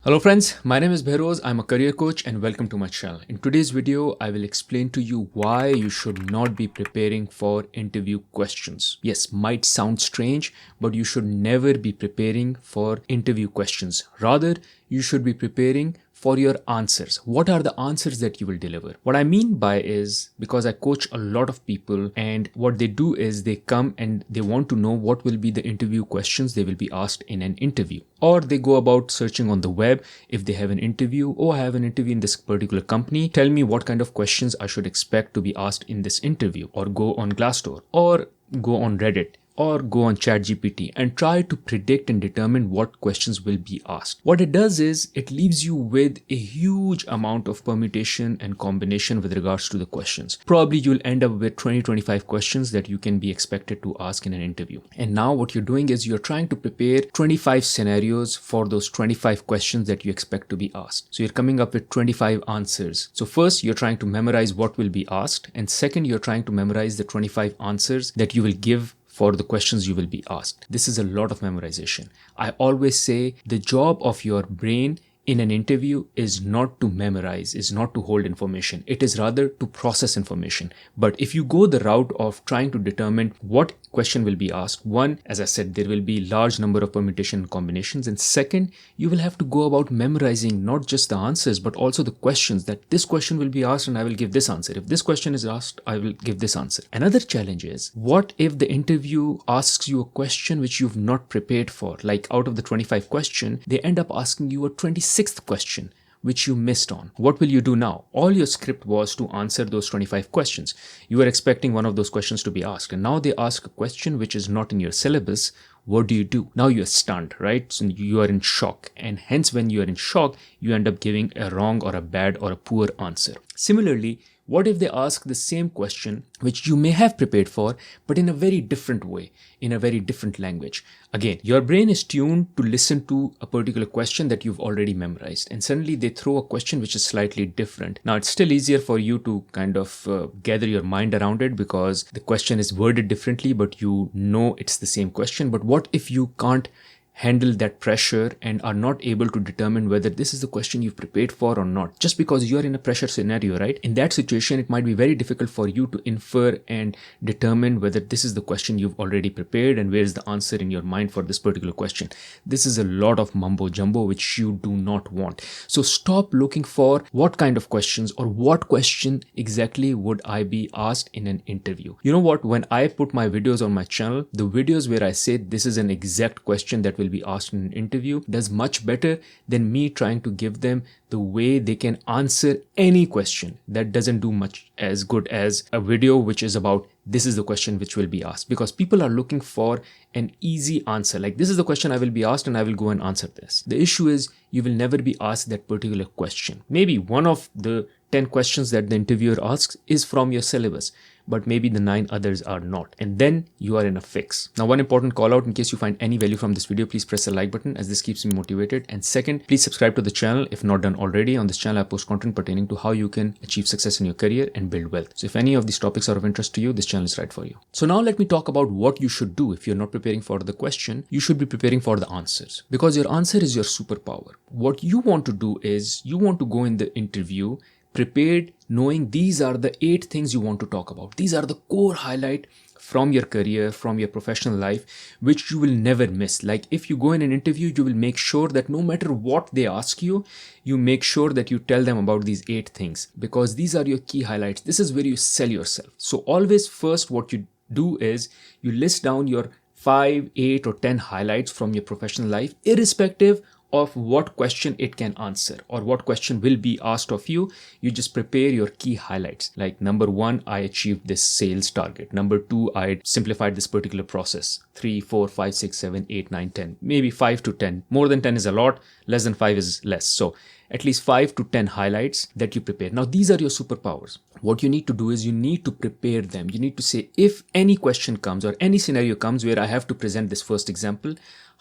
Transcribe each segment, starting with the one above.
Hello friends, my name is Behroz. I'm a career coach and welcome to my channel. In today's video, I will explain to you why you should not be preparing for interview questions. Yes, might sound strange, but you should never be preparing for interview questions. Rather, you should be preparing for your answers. What are the answers that you will deliver? What I mean by is because I coach a lot of people and what they do is they come and they want to know what will be the interview questions they will be asked in an interview. Or they go about searching on the web if they have an interview. Oh, I have an interview in this particular company. Tell me what kind of questions I should expect to be asked in this interview. Or go on Glassdoor or go on Reddit or go on ChatGPT and try to predict and determine what questions will be asked. What it does is it leaves you with a huge amount of permutation and combination with regards to the questions. Probably you'll end up with 20-25 questions that you can be expected to ask in an interview. And now what you're doing is you're trying to prepare 25 scenarios for those 25 questions that you expect to be asked. So you're coming up with 25 answers. So first you're trying to memorize what will be asked, and second you're trying to memorize the 25 answers that you will give for the questions you will be asked. This is a lot of memorization. I always say the job of your brain in an interview is not to memorize, is not to hold information. It is rather to process information. But if you go the route of trying to determine what question will be asked, one, as I said, there will be large number of permutation and combinations. And second, you will have to go about memorizing not just the answers, but also the questions, that this question will be asked and I will give this answer. If this question is asked, I will give this answer. Another challenge is, what if the interview asks you a question which you've not prepared for? Like out of the 25 question, they end up asking you a 26th question which you missed on. What will you do now? All your script was to answer those 25 questions. You were expecting one of those questions to be asked, and now they ask a question which is not in your syllabus. What do you do? Now you're stunned, right? So you are in shock, and hence when you are in shock, you end up giving a wrong or a bad or a poor answer. Similarly, what if they ask the same question which you may have prepared for, but in a very different way, in a very different language? Again, your brain is tuned to listen to a particular question that you've already memorized, and suddenly they throw a question which is slightly different. Now, it's still easier for you to kind of gather your mind around it because the question is worded differently, but you know it's the same question. But what if you can't handle that pressure and are not able to determine whether this is the question you've prepared for or not, just because you're in a pressure scenario, right? In that situation, it might be very difficult for you to infer and determine whether this is the question you've already prepared and where is the answer in your mind for this particular question. This is a lot of mumbo jumbo which you do not want. So stop looking for what kind of questions or what question exactly would I be asked in an interview. You know what? When I put my videos on my channel, the videos where I say this is an exact question that will be asked in an interview does much better than me trying to give them the way they can answer any question. That doesn't do much as good as a video which is about this is the question which will be asked, because people are looking for an easy answer. Like, this is the question I will be asked and I will go and answer this. The issue is you will never be asked that particular question. Maybe one of the 10 questions that the interviewer asks is from your syllabus, but maybe the 9 others are not. And then you are in a fix. Now, one important call out: in case you find any value from this video, please press the like button as this keeps me motivated. And second, please subscribe to the channel if not done already. On this channel, I post content pertaining to how you can achieve success in your career and build wealth. So if any of these topics are of interest to you, this channel is right for you. So now let me talk about what you should do if you're not preparing for the question. You should be preparing for the answers, because your answer is your superpower. What you want to do is you want to go in the interview prepared, knowing these are the 8 things you want to talk about. These are the core highlight from your career, from your professional life, which you will never miss. Like, if you go in an interview, you will make sure that no matter what they ask you, you make sure that you tell them about these 8 things, because these are your key highlights. This is where you sell yourself. So always first what you do is you list down your 5, 8 or 10 highlights from your professional life, irrespective of what question it can answer or what question will be asked of you. You just prepare your key highlights. Like, number 1, I achieved this sales target. Number 2, I simplified this particular process. 3, 4, 5, 6, 7, 8, 9, 10. Maybe 5 to 10. More than 10 is a lot. Less than 5 is less. So at least 5 to 10 highlights that you prepare. Now, these are your superpowers. What you need to do is you need to prepare them. You need to say, if any question comes or any scenario comes where I have to present this first example,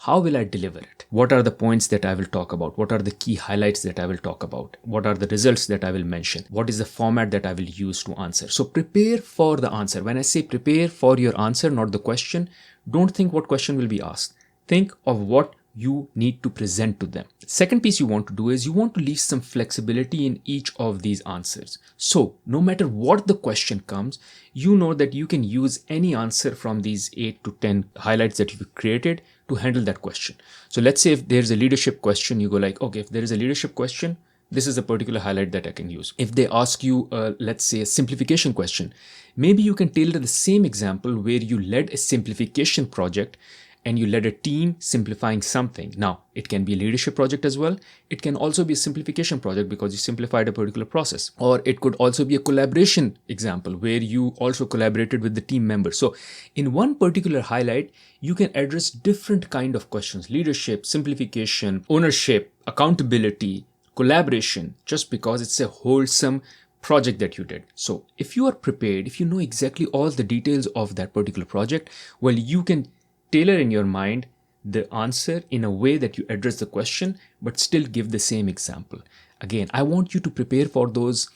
how will I deliver it? What are the points that I will talk about? What are the key highlights that I will talk about? What are the results that I will mention? What is the format that I will use to answer? So prepare for the answer. When I say prepare for your answer, not the question, don't think what question will be asked. Think of what you need to present to them. Second piece you want to do is you want to leave some flexibility in each of these answers. So no matter what the question comes, you know that you can use any answer from these 8 to 10 highlights that you've created to handle that question. So let's say if there's a leadership question, you go like, okay, if there is a leadership question, this is a particular highlight that I can use. If they ask you, let's say, a simplification question, maybe you can tailor the same example where you led a simplification project and you led a team simplifying something. Now, it can be a leadership project as well. It can also be a simplification project because you simplified a particular process. Or it could also be a collaboration example where you also collaborated with the team members. So in one particular highlight, you can address different kind of questions: leadership, simplification, ownership, accountability, collaboration, just because it's a wholesome project that you did. So if you are prepared, if you know exactly all the details of that particular project, well, you can tailor in your mind the answer in a way that you address the question, but still give the same example. Again, I want you to prepare for those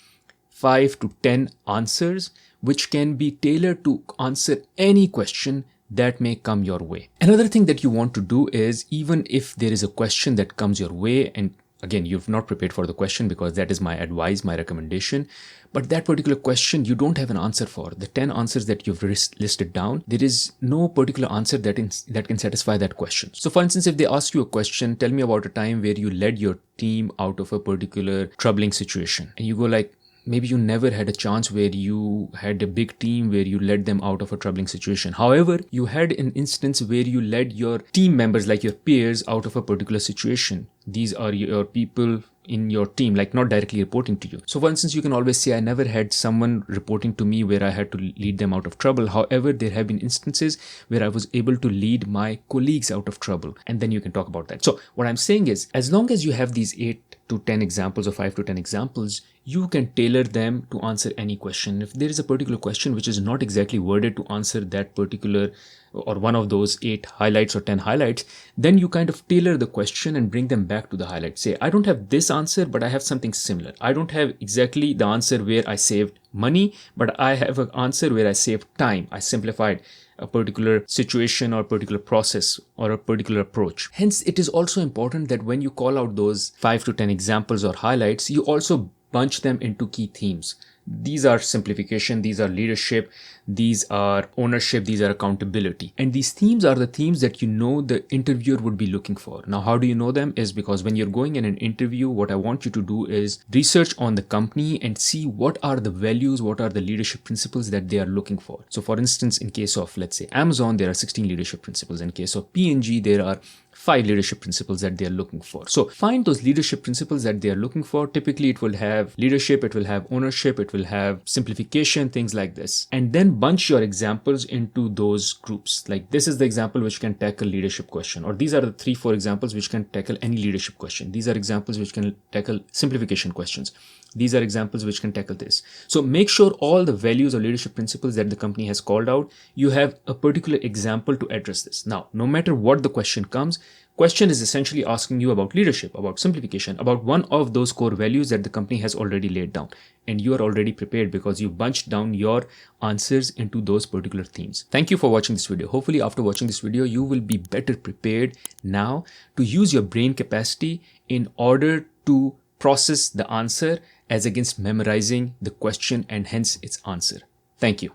5 to 10 answers, which can be tailored to answer any question that may come your way. Another thing that you want to do is, even if there is a question that comes your way, and again, you've not prepared for the question because that is my advice, my recommendation. But that particular question, you don't have an answer for. The 10 answers that you've listed down, there is no particular answer that can satisfy that question. So for instance, if they ask you a question, tell me about a time where you led your team out of a particular troubling situation. And you go like, maybe you never had a chance where you had a big team where you led them out of a troubling situation. However, you had an instance where you led your team members, like your peers, out of a particular situation. These are your people in your team, like not directly reporting to you. So for instance, you can always say, I never had someone reporting to me where I had to lead them out of trouble. However, there have been instances where I was able to lead my colleagues out of trouble. And then you can talk about that. So what I'm saying is, as long as you have these 8 to 10 examples or 5 to 10 examples, you can tailor them to answer any question. If there is a particular question which is not exactly worded to answer that particular or one of those 8 highlights or 10 highlights, then you kind of tailor the question and bring them back to the highlight. Say, I don't have this answer, but I have something similar. I don't have exactly the answer where I saved money, but I have an answer where I saved time. I simplified a particular situation or a particular process or a particular approach. Hence, it is also important that when you call out those 5 to 10 examples or highlights, you also bunch them into key themes. These are simplification, these are leadership, these are ownership, these are accountability. And these themes are the themes that you know the interviewer would be looking for. Now, how do you know them? Is because when you're going in an interview, what I want you to do is research on the company and see what are the values, what are the leadership principles that they are looking for. So for instance, in case of, let's say, Amazon, there are 16 leadership principles. In case of P&G, there are 5 leadership principles that they are looking for. So find those leadership principles that they are looking for. Typically, it will have leadership, it will have ownership, it will have simplification, things like this. And then bunch your examples into those groups. Like this is the example which can tackle leadership question, or these are the 3-4 examples which can tackle any leadership question. These are examples which can tackle simplification questions. These are examples which can tackle this. So make sure all the values or leadership principles that the company has called out, you have a particular example to address this. Now, no matter what the question comes, question is essentially asking you about leadership, about simplification, about one of those core values that the company has already laid down. And you are already prepared because you bunched down your answers into those particular themes. Thank you for watching this video. Hopefully after watching this video, you will be better prepared now to use your brain capacity in order to process the answer as against memorizing the question and hence its answer. Thank you.